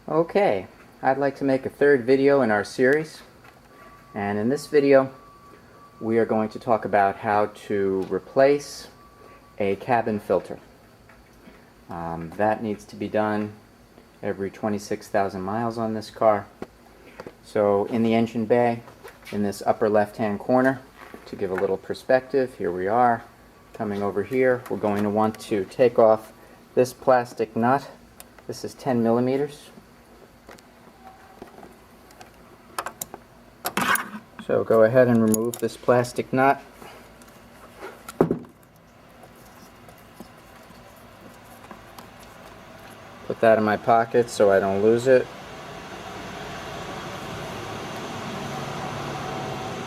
Okay, I'd like to make a third video in our series, and in this video we are going to talk about how to replace a cabin filter. That needs to be done every 26,000 miles on this car. So in the engine bay, in this upper left hand corner, to give a little perspective, here we are coming over here. We're going to want to take off this plastic nut. This is 10 millimeters. So go ahead and remove this plastic nut. Put that in my pocket so I don't lose it.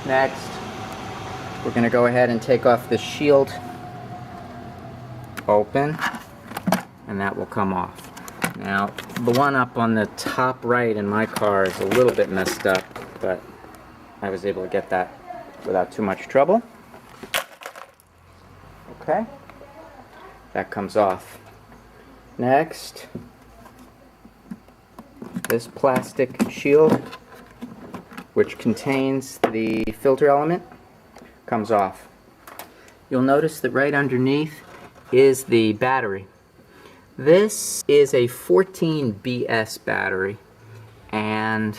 Next, we're going to go ahead and take off the shield. Open, and that will come off. Now, the one up on the top right in my car is a little bit messed up, but I was able to get that without too much trouble. Okay, that comes off. Next, this plastic shield, which contains the filter element, comes off. You'll notice that right underneath is the battery. This is a 14BS battery, and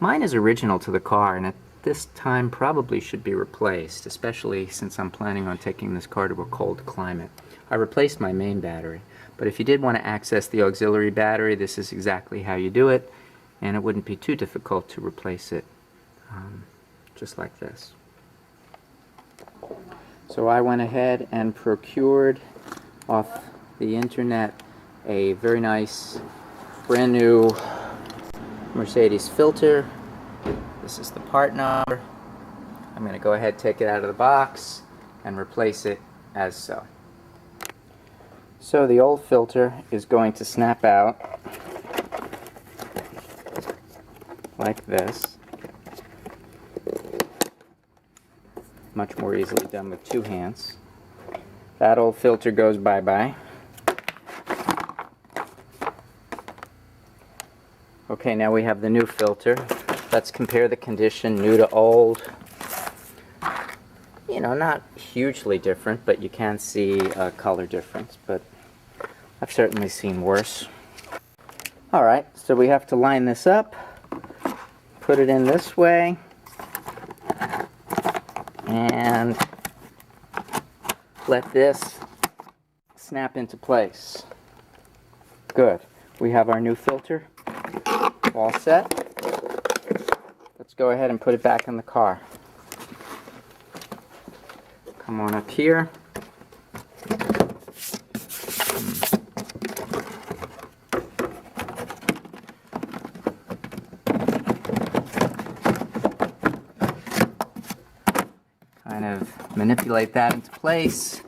mine is original to the car, and at this time probably should be replaced, especially since I'm planning on taking this car to a cold climate. I replaced my main battery, but if you did want to access the auxiliary battery, this is exactly how you do it, and it wouldn't be too difficult to replace it just like this. So I went ahead and procured off the internet a very nice brand new Mercedes filter. This is the part number. I'm going to go ahead, take it out of the box, and replace it as so. So the old filter is going to snap out like this. Much more easily done with two hands. That old filter goes bye-bye. Okay, now we have the new filter. Let's compare the condition, new to old. You know, not hugely different, but you can see a color difference, but I've certainly seen worse. Alright, so we have to line this up, put it in this way, and let this snap into place. Good. We have our new filter all set. Let's go ahead and put it back in the car. Come on up here. Kind of manipulate that into place.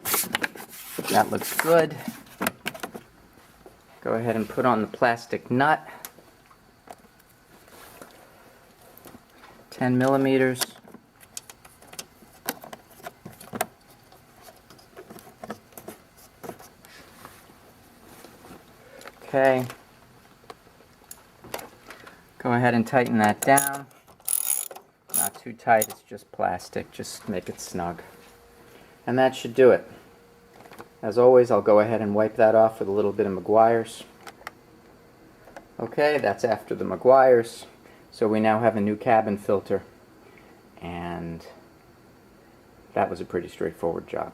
That looks good. Go ahead and put on the plastic nut. 10 millimeters. Okay. Go ahead and tighten that down. Not too tight, it's just plastic. Just make it snug. And that should do it. As always, I'll go ahead and wipe that off with a little bit of Meguiar's. Okay, that's after the Meguiar's. So we now have a new cabin filter, and that was a pretty straightforward job.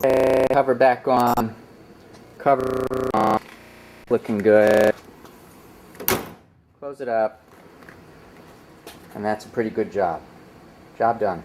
Okay, cover back on, cover on, looking good. Close it up, and that's a pretty good job. Job done.